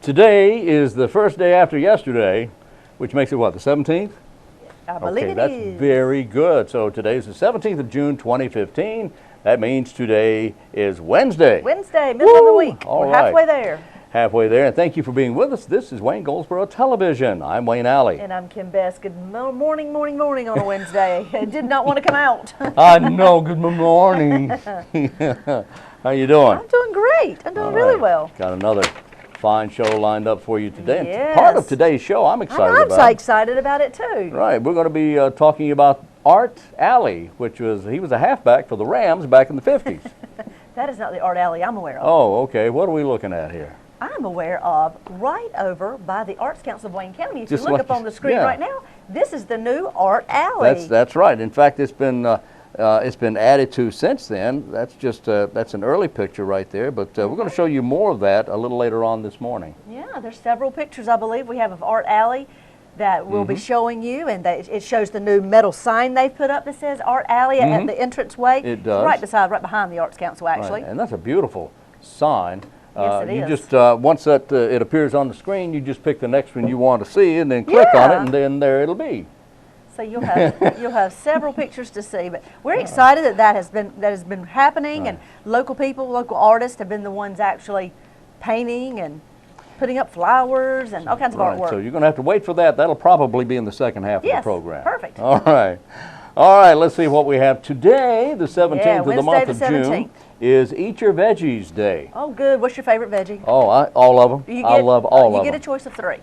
Today is the first day after yesterday, which makes it what, the 17th? I believe okay, it that's is. very good. So today's the 17th of June, 2015. That means today is Wednesday. Wednesday, middle of the week. All We're right. halfway there. Halfway there, and thank you for being with us. This is Wayne Goldsboro Television. I'm Wayne Alley. And I'm Kim Best. Good morning on a Wednesday. I did not want to come out. I know. Good morning. How you doing? I'm doing great. I'm doing really well. Got another fine show lined up for you today. Yes. And part of today's show I'm excited I'm about. so excited about it too. Right. We're going to be talking about Art Alley, he was a halfback for the Rams back in the 50s. That is not the Art Alley I'm aware of. Oh, okay. What are we looking at here? I'm aware of right over by the Arts Council of Wayne County. If Just you look like up on the screen yeah. right now, this is the new Art Alley. That's right. In fact, it's been added to since then. That's just that's an early picture right there. But we're going to show you more of that a little later on this morning. Yeah, there's several pictures I believe we have of Art Alley that we'll be showing you, and it shows the new metal sign they've put up that says Art Alley at the entranceway. It does. Right behind the Arts Council, actually. Right. And that's a beautiful sign. Yes, it you is. just once that it appears on the screen, you just pick the next one you want to see, and then click on it, and then there it'll be. So you'll have several pictures to see. But we're excited that has been happening, and local people, local artists have been the ones actually painting and putting up flowers and all kinds of artwork. So you're going to have to wait for that. That'll probably be in the second half of the program. Perfect. All right. All right, let's see what we have today, the 17th of the month of June, is Eat Your Veggies Day. Oh, good. What's your favorite veggie? Oh, all of them. I love all of them. You get a choice of 3.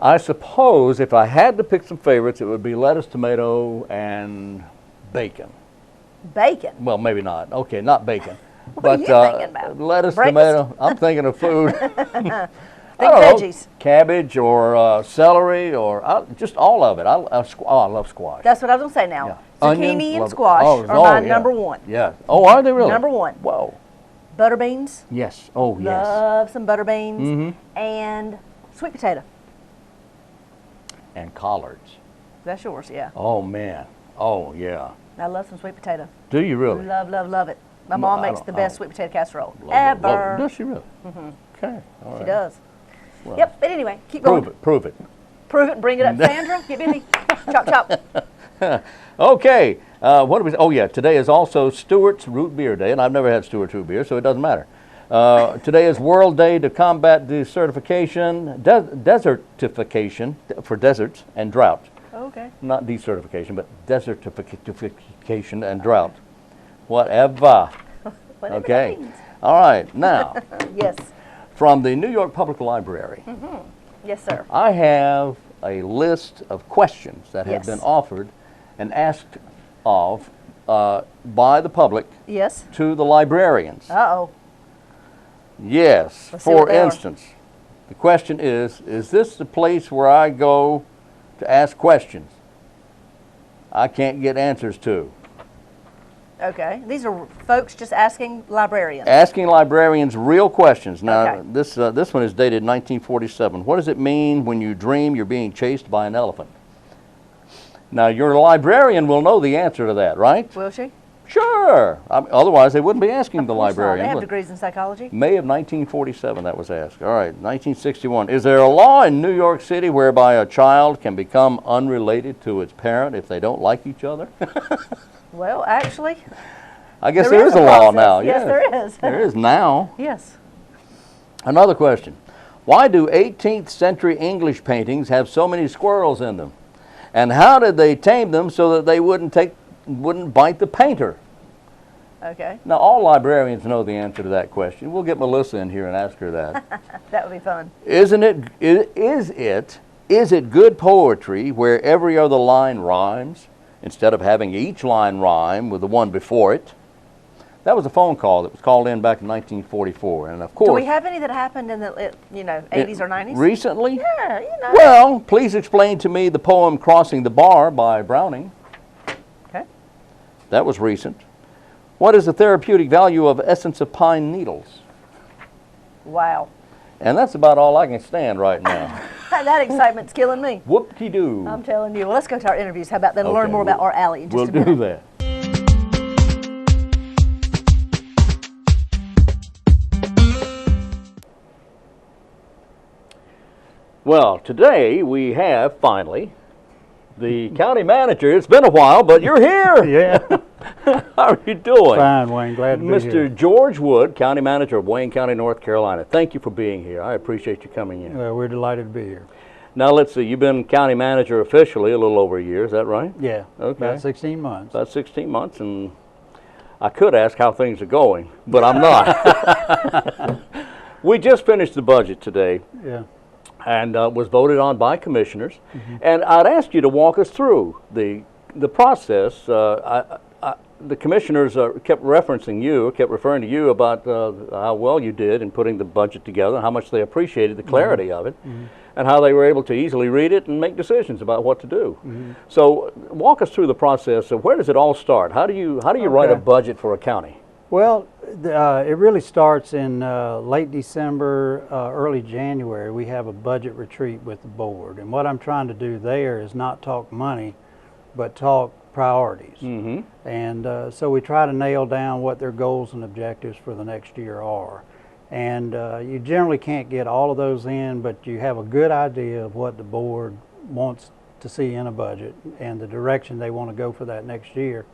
I suppose if I had to pick some favorites, it would be lettuce, tomato, and bacon. Bacon? Well, maybe not. Okay, not bacon. What are you thinking about? Lettuce, Breakfast? tomato. I'm thinking of food. Big veggies. Cabbage or celery or just all of it. I love squash. That's what I was going to say now. Yeah. Zucchini Onions, and squash are my number one. Yeah. Oh, are they really? Number one. Whoa. Butter beans. Yes. Oh, yes. Love some butter beans. And sweet potato. And collards. That's yours, yeah. Oh, man. Oh, yeah. I love some sweet potato. Do you really? Love, love, love it. My mom makes the best sweet potato casserole Love ever. it. Does she really? Okay. All right. She does. Well, Yep, but anyway, keep going. Prove it. Prove it and bring it up. Sandra, get busy. Chop, chop. Okay. What do we? Oh, yeah. Today is also Stewart's Root Beer Day, and I've never had Stewart's Root Beer, so it doesn't matter. Today is World Day to combat desertification, desertification for deserts and drought. Okay. Not desertification, but desertification and drought. Whatever. Whatever Okay. that means. All right. Now, Yes. from the New York Public Library, Yes, sir. I have a list of questions that have Yes. been offered and asked of by the public Yes. to the librarians. Uh-oh. Yes. Let's see what For they are. instance, the question is this the place where I go to ask questions I can't get answers to? Okay. These are folks just asking librarians. Asking librarians real questions. Now, Okay. this one is dated 1947. What does it mean when you dream you're being chased by an elephant? Now, your librarian will know the answer to that, right? Will she? Sure. Otherwise, they wouldn't be asking the Of course not. librarian. They have Look, degrees in psychology. May of 1947, that was asked. All right, 1961. Is there a law in New York City whereby a child can become unrelated to its parent if they don't like each other? Well, actually, I guess there is a law now. Yes, there is. There is now. Yes. Another question. Why do 18th century English paintings have so many squirrels in them? And how did they tame them so that they wouldn't bite the painter? Okay. Now, all librarians know the answer to that question. We'll get Melissa in here and ask her that. That would be fun. Is it good poetry where every other line rhymes instead of having each line rhyme with the one before it? That was a phone call that was called in back in 1944, and of course. Do we have any that happened in the 80s or 90s? Recently? Yeah, Well, please explain to me the poem "Crossing the Bar" by Browning. Okay. That was recent. What is the therapeutic value of essence of pine needles? Wow. And that's about all I can stand right now. That excitement's killing me. Whoop-de-doo. I'm telling you. Well, let's go to our interviews. How about that? Learn more about Art Alley in just a minute. We'll do that. Well, today we have finally the county manager. It's been a while, but you're here. Yeah. How are you doing? Fine, Wayne. Glad to be here. Mr. George Wood, county manager of Wayne County, North Carolina. Thank you for being here. I appreciate you coming in. Well, we're delighted to be here. Now, let's see. You've been county manager officially a little over a year. Is that right? Yeah. Okay. About 16 months. About 16 months, and I could ask how things are going, but I'm not. We just finished the budget today. Yeah. And was voted on by commissioners. And I'd ask you to walk us through the process. The commissioners kept referencing you, kept referring to you about how well you did in putting the budget together, how much they appreciated the clarity of it, and how they were able to easily read it and make decisions about what to do. So walk us through the process of where does it all start? How do you write a budget for a county? Well, it really starts in late December, early January. We have a budget retreat with the board. And what I'm trying to do there is not talk money, but talk priorities. And so we try to nail down what their goals and objectives for the next year are. And you generally can't get all of those in, but you have a good idea of what the board wants to see in a budget and the direction they want to go for that next year.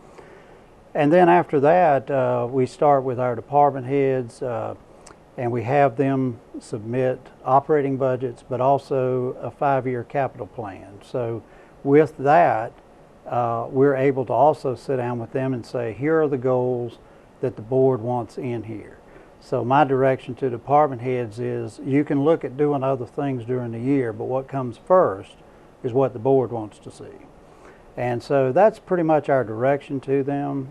And then after that, we start with our department heads, and we have them submit operating budgets, but also a 5-year capital plan. So with that, we're able to also sit down with them and say, here are the goals that the board wants in here. So my direction to department heads is, you can look at doing other things during the year, but what comes first is what the board wants to see. And so that's pretty much our direction to them.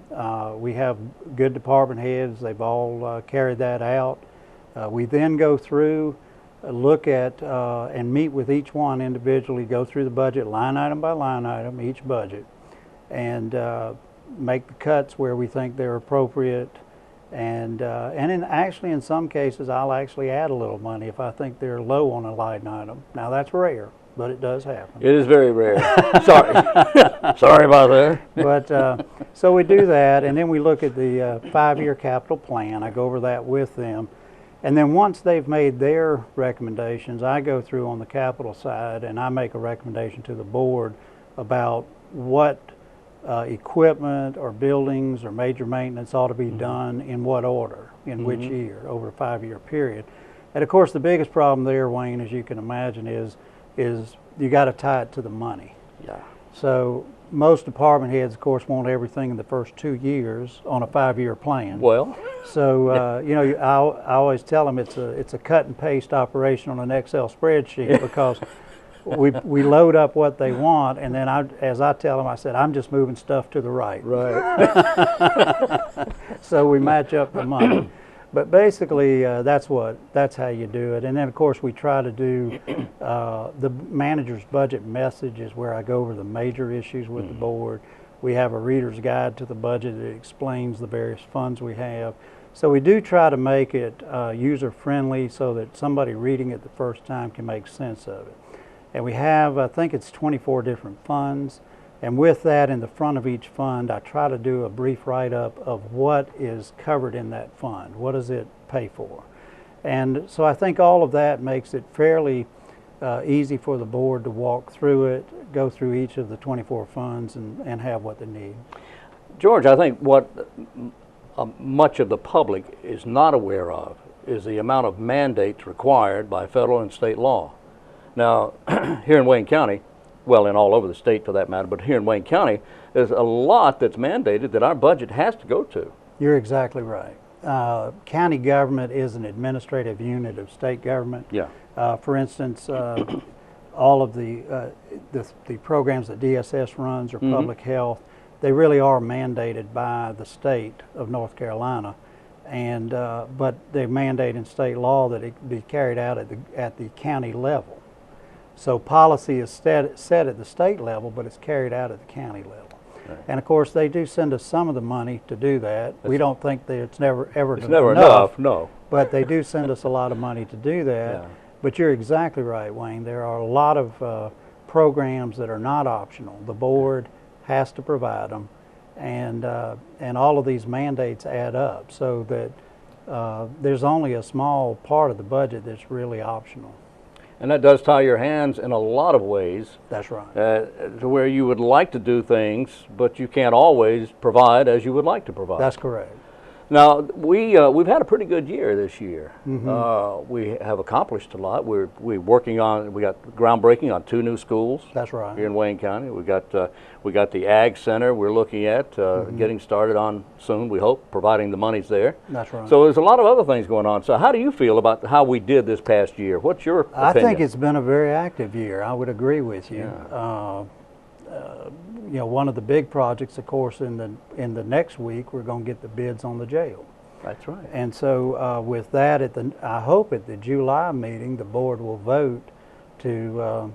We have good department heads. They've all carried that out. We then go through, look at, and meet with each one individually, go through the budget line item by line item, each budget, and make the cuts where we think they're appropriate. And actually in some cases, I'll actually add a little money if I think they're low on a line item. Now that's rare, but it does happen. It is very rare. Sorry. Sorry about that. But so we do that, and then we look at the 5-year capital plan. I go over that with them. And then once they've made their recommendations, I go through on the capital side and I make a recommendation to the board about what equipment or buildings or major maintenance ought to be done in what order, in which year, over a 5-year period. And of course the biggest problem there, Wayne, as you can imagine, is you got to tie it to the money. Yeah. So most department heads, of course, want everything in the first 2 years on a 5-year plan. Well. So you know, I always tell them it's a cut and paste operation on an Excel spreadsheet because we load up what they want, and then as I tell them, I said, I'm just moving stuff to the right. Right. So we match up the money. But basically, that's how you do it. And then, of course, we try to do the manager's budget message is where I go over the major issues with the board. We have a reader's guide to the budget that explains the various funds we have. So we do try to make it user-friendly so that somebody reading it the first time can make sense of it. And we have, I think it's 24 different funds. And with that, in the front of each fund, I try to do a brief write-up of what is covered in that fund. What does it pay for? And so I think all of that makes it fairly easy for the board to walk through it, go through each of the 24 funds and have what they need. George, I think what much of the public is not aware of is the amount of mandates required by federal and state law. Now, here in Wayne County, well, in all over the state for that matter, but here in Wayne County, there's a lot that's mandated that our budget has to go to. You're exactly right. County government is an administrative unit of state government. Yeah. For instance, all of the programs that DSS runs or public health, they really are mandated by the state of North Carolina, and but they mandate in state law that it be carried out at the county level. So policy is set at the state level, but it's carried out at the county level. Right. And of course, they do send us some of the money to do that. We don't think that it's never enough. No. But they do send us a lot of money to do that. Yeah. But you're exactly right, Wayne. There are a lot of programs that are not optional. The board has to provide them, and all of these mandates add up, so that there's only a small part of the budget that's really optional. And that does tie your hands in a lot of ways. That's right. To where you would like to do things, but you can't always provide as you would like to provide. That's correct. Now, we've had a pretty good year this year. We have accomplished a lot. We're working on, we got groundbreaking on 2 new schools. That's right. Here in Wayne County. We got the Ag Center we're looking at getting started on soon, we hope, providing the money's there. That's right. So there's a lot of other things going on. So how do you feel about how we did this past year? What's your opinion? I think it's been a very active year. I would agree with you. Yeah. You know, one of the big projects, of course, in the next week, we're going to get the bids on the jail. That's right. And so with that, I hope at the July meeting, the board will vote to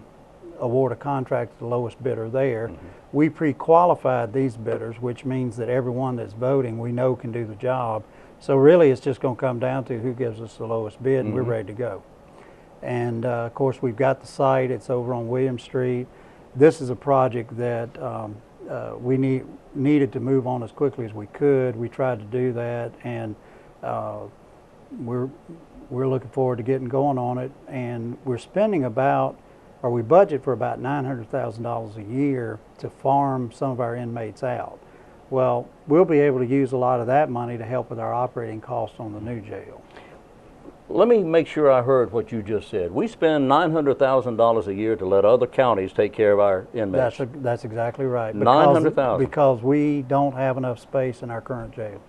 award a contract to the lowest bidder there. We pre-qualified these bidders, which means that everyone that's voting we know can do the job. So really, it's just going to come down to who gives us the lowest bid, and we're ready to go. And of course, we've got the site. It's over on William Street. This is a project that we needed to move on as quickly as we could. We tried to do that, and we're looking forward to getting going on it. And we're spending we budget for about $900,000 a year to farm some of our inmates out. Well, we'll be able to use a lot of that money to help with our operating costs on the new jail. Let me make sure I heard what you just said. We spend $900,000 a year to let other counties take care of our inmates. That's exactly right. $900,000. Because we don't have enough space in our current jail.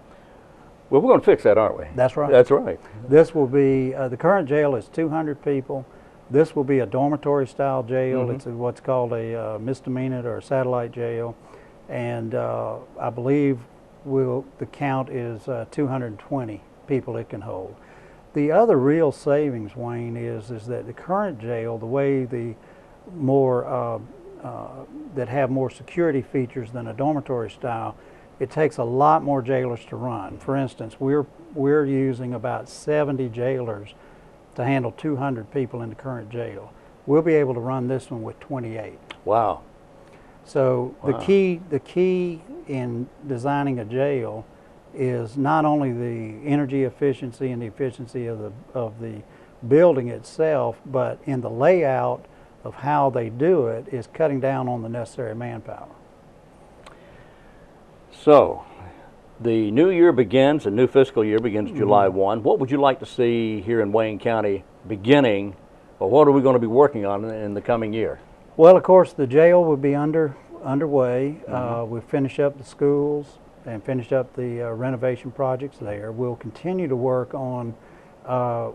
Well, we're going to fix that, aren't we? That's right. That's right. This will be, the current jail is 200 people. This will be a dormitory style jail. It's what's called a misdemeanor or a satellite jail. And I believe the count is 220 people it can hold. The other real savings, Wayne, is that the current jail, the way the more that have more security features than a dormitory style, it takes a lot more jailers to run. For instance, we're using about 70 jailers to handle 200 people in the current jail. We'll be able to run this one with 28. Wow. So the key in designing a jail is not only the energy efficiency and the efficiency of the building itself, but in the layout of how they do it is cutting down on the necessary manpower. So the new year begins, the new fiscal year begins July 1. What would you like to see here in Wayne County beginning, or what are we going to be working on in the coming year? Well, of course, the jail will be underway. We'll finish up the schools and finish up the renovation projects there. We'll continue to work on,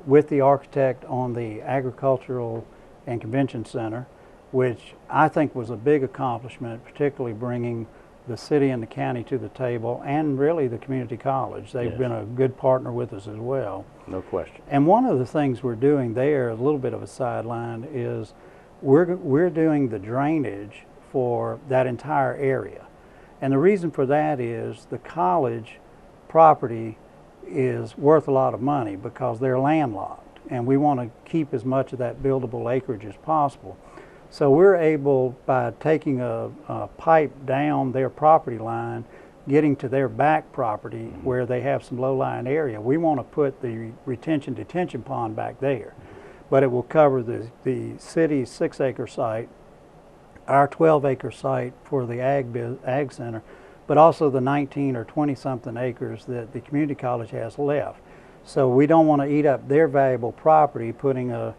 with the architect on the Agricultural and Convention Center, which I think was a big accomplishment, particularly bringing the city and the county to the table, and really the community college. They've been a good partner with us as well. No question. And one of the things we're doing there, a little bit of a sideline, is we're doing the drainage for that entire area. And the reason for that is the college property is worth a lot of money because they're landlocked, and we want to keep as much of that buildable acreage as possible. So we're able, by taking a pipe down their property line, getting to their back property where they have some low-lying area, we want to put the detention pond back there. But it will cover the city's 6-acre site, our 12-acre site for the ag center, but also the 19 or 20-something acres that the community college has left. So we don't want to eat up their valuable property putting a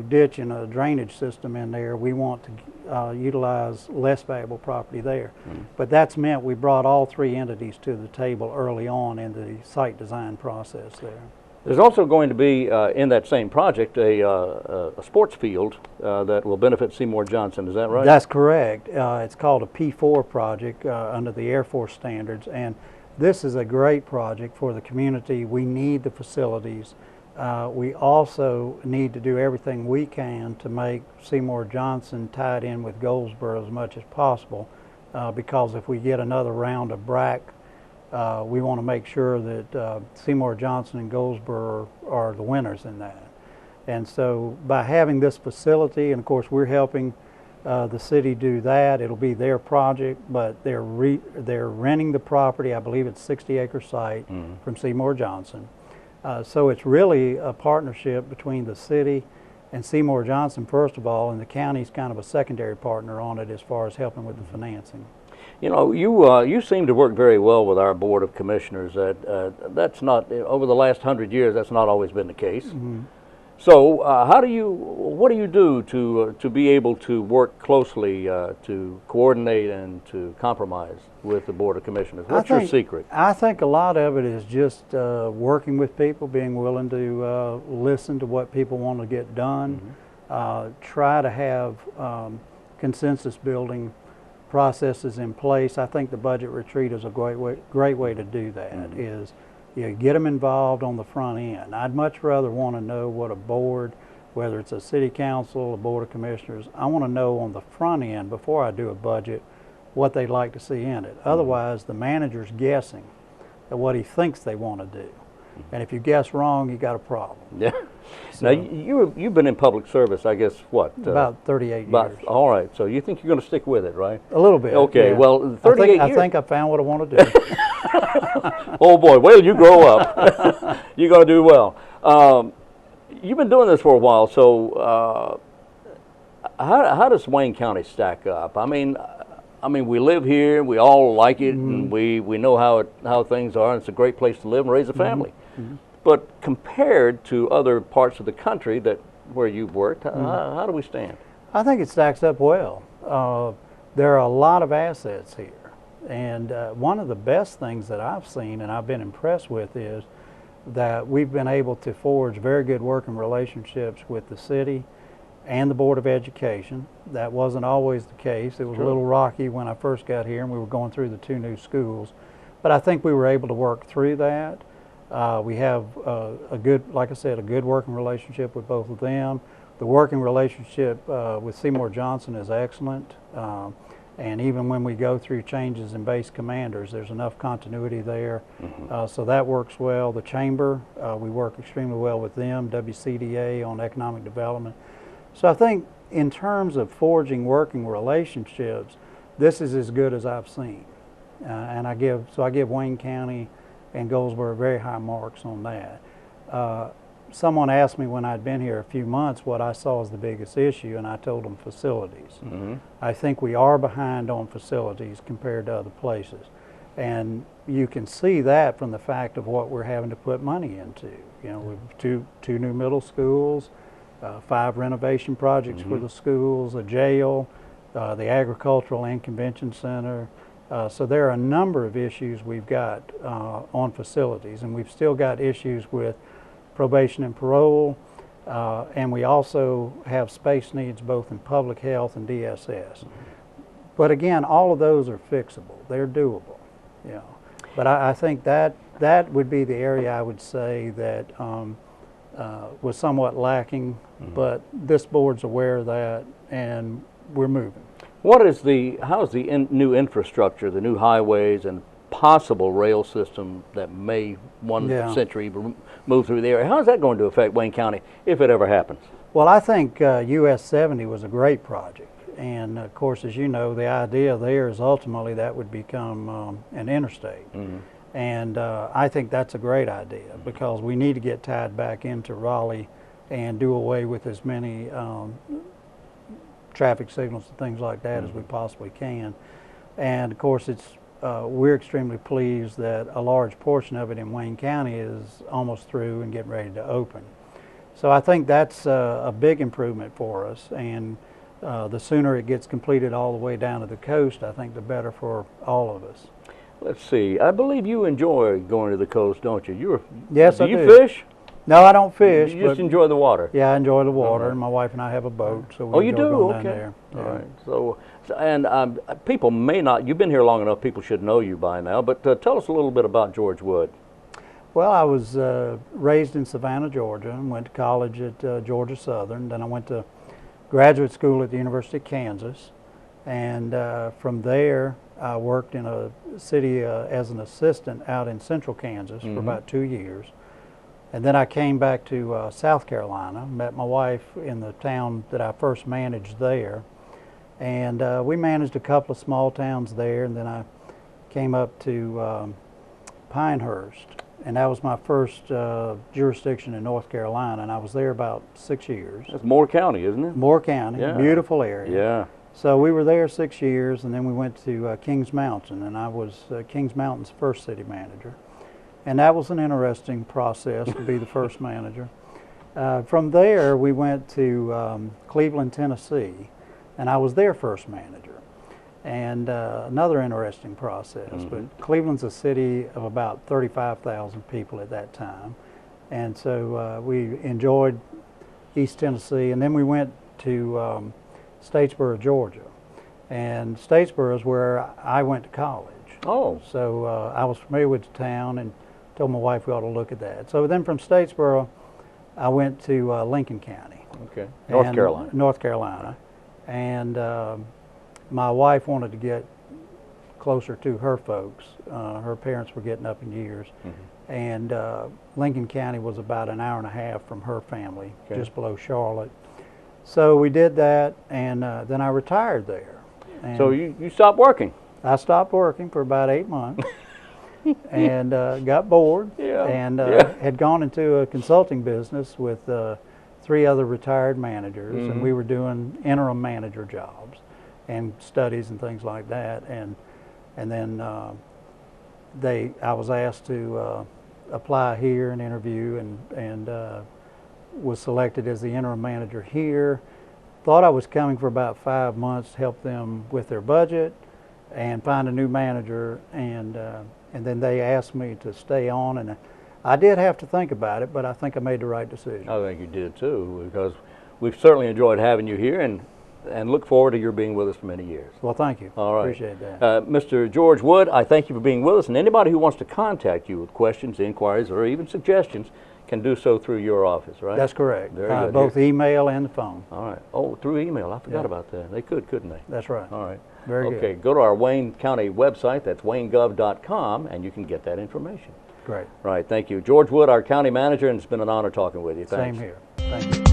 ditch and a drainage system in there. We want to utilize less valuable property there. But that's meant we brought all 3 entities to the table early on in the site design process there. There's also going to be, in that same project, a sports field that will benefit Seymour Johnson. Is that right? That's correct. It's called a P4 project under the Air Force standards, and this is a great project for the community. We need the facilities. We also need to do everything we can to make Seymour Johnson tied in with Goldsboro as much as possible, because if we get another round of BRAC, we want to make sure that Seymour Johnson and Goldsboro are the winners in that. And so by having this facility, and of course we're helping the city do that, it'll be their project, but they're renting the property. I believe it's a 60-acre site from Seymour Johnson. So it's really a partnership between the city And Seymour Johnson, first of all, and the county's kind of a secondary partner on it as far as helping with the financing. You know, you seem to work very well with our Board of Commissioners. That's not, over the last 100 years, that's not always been the case. So what do you do to be able to work closely, to coordinate and to compromise with the Board of Commissioners? What's your secret? I think a lot of it is just working with people, being willing to listen to what people want to get done, try to have consensus building processes in place. I think the budget retreat is a great way to do that, is get them involved on the front end. I'd much rather want to know what a board, whether it's a city council, a board of commissioners, I want to know on the front end before I do a budget what they'd like to see in it. Otherwise, the manager's guessing at what he thinks they want to do. And if you guess wrong, you got a problem. Yeah. So, now, you've been in public service, I guess, what? About 38 years. All right, so you think you're going to stick with it, right? A little bit. Okay, yeah. well, 38 years. I think I found what I want to do. Oh boy, well, you grow up. You're going to do well. You've been doing this for a while, so how does Wayne County stack up? I mean, we live here, we all like it, and we know how things are, and it's a great place to live and raise a family. But compared to other parts of the country where you've worked, how do we stand? I think it stacks up well. There are a lot of assets here. And one of the best things that I've seen and I've been impressed with is that we've been able to forge very good working relationships with the city and the Board of Education. That wasn't always the case. It was a little rocky when I first got here and we were going through the 2 new schools. But I think we were able to work through that. We have a good, like I said, a good working relationship with both of them. The working relationship with Seymour Johnson is excellent. And even when we go through changes in base commanders, there's enough continuity there. So that works well. The chamber, we work extremely well with them, WCDA on economic development. So I think in terms of forging working relationships, this is as good as I've seen. And I give Wayne County and Goldsboro very high marks on that. Someone asked me when I'd been here a few months what I saw as the biggest issue, and I told them facilities. I think we are behind on facilities compared to other places. And you can see that from the fact of what we're having to put money into. You know, we've two new middle schools, 5 renovation projects for the schools, a jail, the agricultural and convention center. So there are a number of issues we've got on facilities, and we've still got issues with probation and parole, and we also have space needs both in public health and DSS. But again, all of those are fixable. They're doable. You know. But I think that would be the area I would say that was somewhat lacking, but this board's aware of that, and we're moving. How is the new infrastructure, the new highways and possible rail system that may one century move through the area, how is that going to affect Wayne County if it ever happens? Well, I think US 70 was a great project. And of course, as you know, the idea there is ultimately that would become an interstate. And I think that's a great idea because we need to get tied back into Raleigh and do away with as many traffic signals and things like that as we possibly can. And of course, we're extremely pleased that a large portion of it in Wayne County is almost through and getting ready to open. So I think that's a big improvement for us, and the sooner it gets completed all the way down to the coast, I think the better for all of us. Let's see. I believe you enjoy going to the coast, don't you? Yes, I do. Do you fish? No, I don't fish. You just enjoy the water? Yeah, I enjoy the water, and my wife and I have a boat, so we enjoy going down there. All right. So, and people may not, you've been here long enough, people should know you by now, but tell us a little bit about George Wood. Well, I was raised in Savannah, Georgia, and went to college at Georgia Southern. Then I went to graduate school at the University of Kansas, and from there I worked in a city as an assistant out in central Kansas for about 2 years. And then I came back to South Carolina, met my wife in the town that I first managed there, and we managed a couple of small towns there, and then I came up to Pinehurst and that was my first jurisdiction in North Carolina, and I was there about 6 years. That's Moore County, isn't it? Moore County, Yeah. beautiful area. Yeah. So we were there 6 years, and then we went to Kings Mountain, and I was Kings Mountain's first city manager. And that was an interesting process to be the first manager. From there, we went to Cleveland, Tennessee, and I was their first manager. And another interesting process. But Cleveland's a city of about 35,000 people at that time. And so we enjoyed East Tennessee, and then we went to Statesboro, Georgia. And Statesboro is where I went to college. Oh. So I was familiar with the town and told my wife we ought to look at that. So then from Statesboro, I went to Lincoln County. Okay. North and- Carolina. North Carolina. And my wife wanted to get closer to her folks. Her parents were getting up in years. And Lincoln County was about an hour and a half from her family, Okay. just below Charlotte. So we did that, and then I retired there. And So you stopped working. I stopped working for about 8 months and got bored Yeah, and yeah. had gone into a consulting business with 3 other retired managers, and we were doing interim manager jobs and studies and things like that. And then I was asked to apply here and interview, and was selected as the interim manager here. Thought I was coming for about 5 months to help them with their budget and find a new manager, and then they asked me to stay on, and I did have to think about it, but I think I made the right decision. I think you did too, because we've certainly enjoyed having you here, and look forward to your being with us for many years. Well, thank you. All right. Appreciate that. Mr. George Wood, I thank you for being with us, and anybody who wants to contact you with questions, inquiries, or even suggestions can do so through your office, right? That's correct. Very good. Both email and the phone. All right. Oh, through email. I forgot Yeah. about that. They could, couldn't they? That's right. All right. Very good. Okay, go to our Wayne County website. That's waynegov.com, and you can get that information. Great. Right, thank you. George Wood, our county manager, and it's been an honor talking with you. Thanks. Same here. Thank you.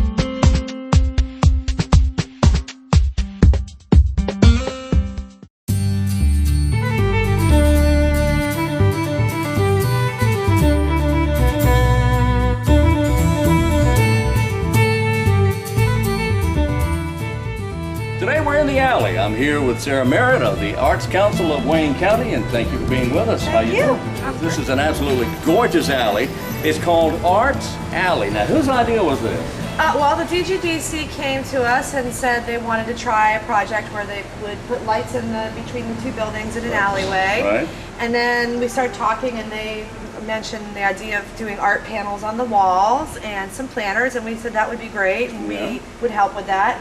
Today we're in the alley. I'm here with Sarah Merritt of the Arts Council of Wayne County, and thank you for being with us. How you doing? This is an absolutely gorgeous alley. It's called Arts Alley. Now, whose idea was this? Well, the DGDC came to us and said they wanted to try a project where they would put lights in between the 2 buildings in an alleyway. Right. And then we started talking, and they mentioned the idea of doing art panels on the walls and some planters, and we said that would be great, and Yeah. we would help with that.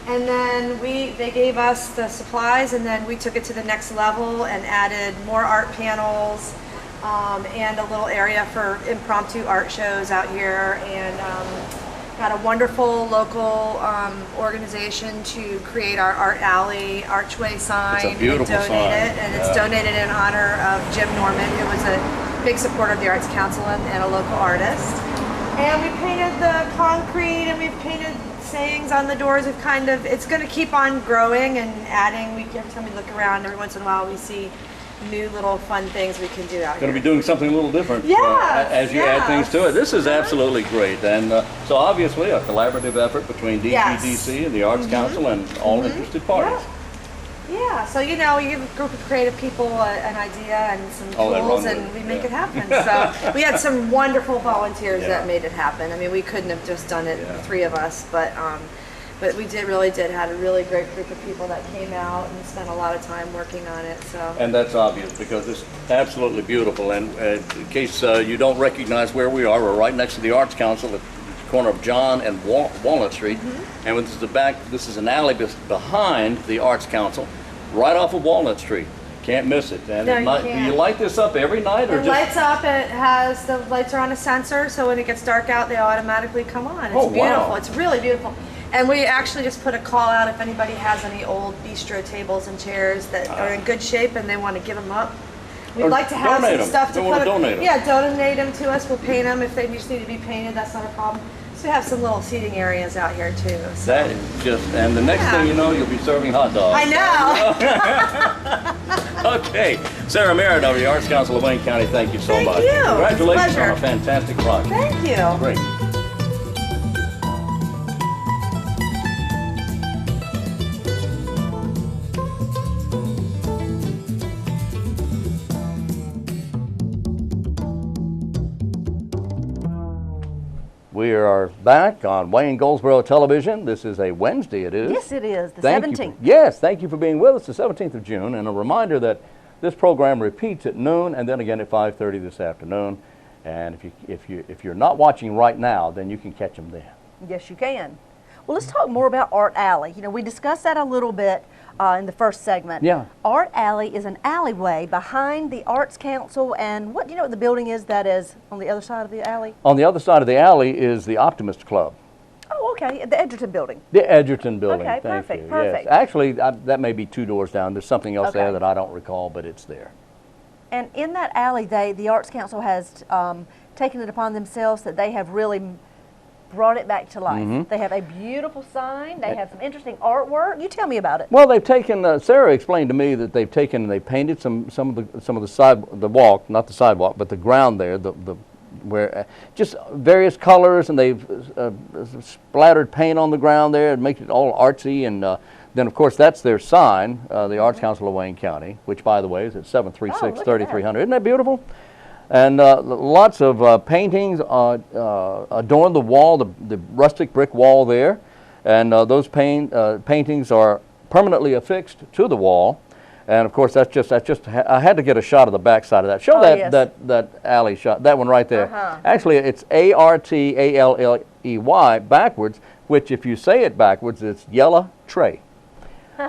And then they gave us the supplies, and then we took it to the next level and added more art panels and a little area for impromptu art shows out here, and got a wonderful local organization to create our art alley archway sign. It's a beautiful and donate sign. it, and it's Yeah. donated in honor of Jim Norman, who was a big supporter of the Arts Council and a local artist. And we painted the concrete, and we've painted sayings on the doors. It's going to keep on growing and adding. Every time we look around, every once in a while, we see new little fun things we can do out Going to here. be doing something a little different Yes, as you add things to it. This is yes. absolutely great, and so obviously a collaborative effort between Yes. DGDC and the Arts Council and all interested parties. Yeah, so you give a group of creative people an idea and some Oh, they tools, run with and it, we make yeah. it happen. So we had some wonderful volunteers Yeah. that made it happen. I mean, we couldn't have just done it, Yeah. the 3 of us, but we really did had a really great group of people that came out and spent a lot of time working on it. So And that's obvious because it's absolutely beautiful. And in case you don't recognize where we are, we're right next to the Arts Council at the corner of John and Walnut Street. And this is an alley behind the Arts Council, right off of Walnut Street. Can't miss it. And No, it you do can't. you light this up every night or it just? lights up. The lights are on a sensor, so when it gets dark out, they automatically come on. It's Oh, wow. beautiful. It's really beautiful. And we actually just put a call out if anybody has any old bistro tables and chairs that are in good shape and they want to give them up. We'd Or like to have donate some 'em. stuff They to wanna put. donate 'em. Yeah, donate them to us. We'll paint them if they just need to be painted. That's not a problem. So we have some little seating areas out here too. So. That is just, and the next thing you know, you'll be serving hot dogs. I know. Okay, Sarah Merritt of the Arts Council of Wayne County, thank you so Thank much. you. It's a Congratulations pleasure. on a fantastic project. Thank you. Great. We are back on Wayne Goldsboro Television. This is a Wednesday, it is. Yes, it is, the Thank you 17th. Yes, thank you for being with us, the 17th of June, and a reminder that this program repeats at noon and then again at 5:30 this afternoon. And if you're not watching right now, then you can catch them then. Yes, you can. Well, let's talk more about Art Alley. You know, we discussed that a little bit in the first segment. Yeah. Art Alley is an alleyway behind the Arts Council, and what do you know what the building is that is on the other side of the alley? On the other side of the alley is the Optimist Club. Oh, okay, the Edgerton building. The Edgerton building. Okay, Thank perfect, you. perfect. Yes. Actually, that may be 2 doors down. There's something else there Okay. that I don't recall, but it's there. And in that alley, the Arts Council has taken it upon themselves that they have really brought it back to life. Mm-hmm. They have a beautiful sign. They have some interesting artwork. You tell me about it. Well, they've taken. Sarah explained to me that they've taken and they painted some of the walk, not the sidewalk, but the ground there, where just various colors, and they've splattered paint on the ground there and make it all artsy. And then, of course, that's their sign, the Arts Council of Wayne County, which, by the way, is at 736-3300. Isn't that beautiful? And lots of paintings adorn the wall, the rustic brick wall there. And those paintings are permanently affixed to the wall. And of course, that's just. I had to get a shot of the back side of that. Show yes. that alley shot, that one right there. Uh-huh. Actually, it's ARTALLEY backwards, which if you say it backwards, it's Yellow Tray.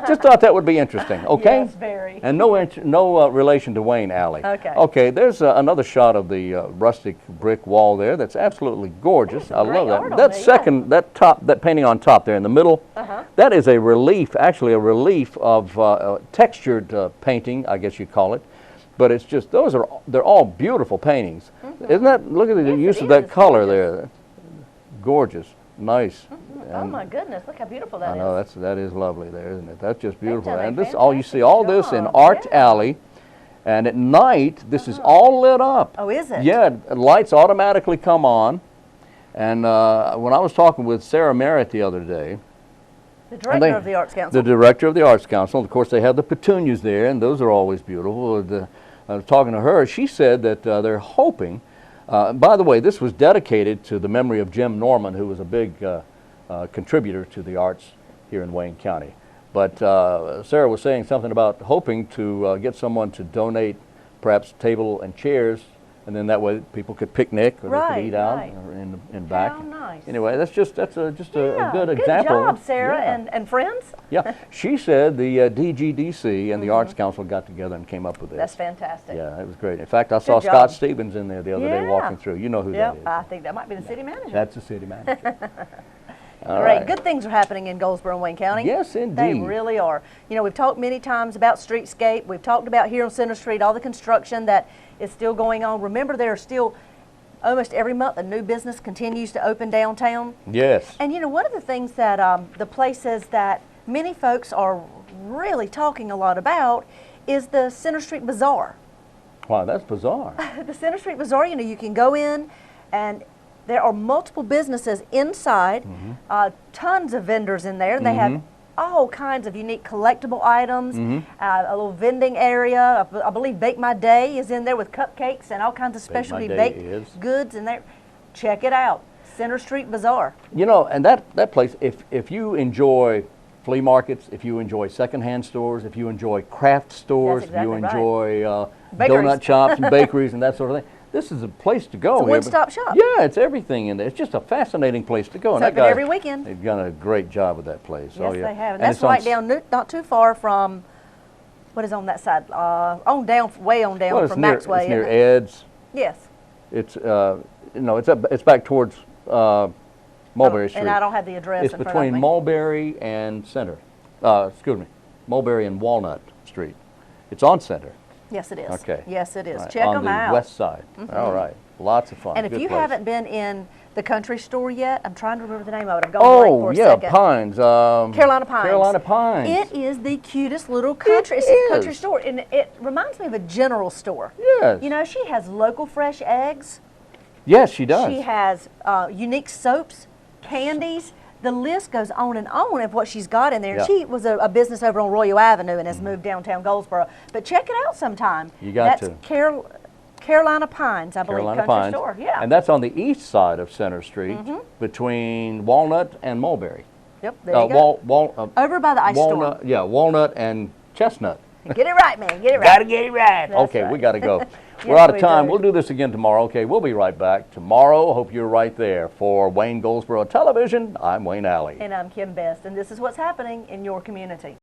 Just thought that would be interesting. Okay. Yes, very. And no relation to Wayne Alley. Okay. Okay. There's another shot of the rustic brick wall there. That's absolutely gorgeous. I love great art that. on That there, second, that painting on top there in the middle. That is a relief. Actually, a relief of textured painting, I guess you'd call it. But it's just they're all beautiful paintings. Isn't that? Look at the use it of that is. color there. Gorgeous. Nice. Oh my goodness! Look how beautiful that I is. know that is lovely there, isn't it? That's just beautiful. done a And this all you see fantastic all this in job. Art Yeah. Alley, and at night this is all lit up. Oh, is it? Yeah, lights automatically come on. And when I was talking with Sarah Merritt the other day, The director of the Arts Council. the director of the Arts Council, of course they have the petunias there, and those are always beautiful. I was talking to her. She said that they're hoping. By the way, this was dedicated to the memory of Jim Norman, who was a big contributor to the arts here in Wayne County. But Sarah was saying something about hoping to get someone to donate perhaps table and chairs, and then that way people could picnic or they Right, could eat out right. or in back. How nice. Anyway, that's just a good example. Good job, Sarah Yeah. and friends. Yeah, she said the DGDC and the Arts Council got together and came up with this. That's fantastic. Yeah, it was great. In fact, I saw job. Scott Stevens in there the other day Yeah. walking through. You know who that is. Yep, I think that might be the city manager. That's the city manager. All Great. right. Good things are happening in Goldsboro and Wayne County. Yes, They indeed. really are. You know, we've talked many times about streetscape. We've talked about here on Center Street, all the construction that is still going on. Remember, there are still almost every month a new business continues to open downtown. Yes. And you know, one of the things that the places that many folks are really talking a lot about is the Center Street Bazaar. Wow, that's bizarre. The Center Street Bazaar, you know, you can go in and there are multiple businesses inside, tons of vendors in there. They have all kinds of unique collectible items, a little vending area. I believe Bake My Day is in there with cupcakes and all kinds of specialty Day baked is. goods in there. Check it out, Center Street Bazaar. You know, and that place, if you enjoy flea markets, if you enjoy secondhand stores, if you enjoy craft stores, That's exactly if you right. enjoy Bakeries. donut shops and bakeries and that sort of thing, this is a place to go. It's a here. one-stop shop. Yeah, it's everything in there. It's just a fascinating place to go. It's And that open guy, every weekend. They've done a great job with that place. Yes, oh, yeah. they have. And And that's it's on right s- down, not too far from, what is on that side? Way on down well, it's from near, Maxway. it's near isn't it? Ed's. Yes. It's it's back towards Mulberry Street. And I don't have the address It's in front of between me. Mulberry and Center. Excuse me, Mulberry and Walnut Street. It's on Center. Yes, it is. Okay. Yes, it is. Right, Check on them the out. west side. All right. Lots of fun. And if Good you place. haven't been in the country store yet, I'm trying to remember the name of it. I'm going blank for a yeah, second. Pines. Carolina Pines. Carolina Pines. It is the cutest little country. It's a country store, and it reminds me of a general store. Yes. You know, she has local fresh eggs. Yes, she does. She has unique soaps, candies. The list goes on and on of what she's got in there. Yeah. She was a business over on Royal Avenue and has moved downtown Goldsboro. But check it out sometime. You got That's to. Carolina Pines, I believe, Carolina country Pines. store. Yeah. And that's on the east side of Center Street between Walnut and Mulberry. Yep, there you go. Over by the ice Walnut, store. yeah, Walnut and Chestnut. Get it right, man. Get it right. Gotta get it right. That's Okay, right. we gotta go. We're Yes, out of we time. do. We'll do this again tomorrow. Okay, we'll be right back tomorrow. Hope you're right there. For Wayne Goldsboro Television, I'm Wayne Alley. And I'm Kim Best, and this is what's happening in your community.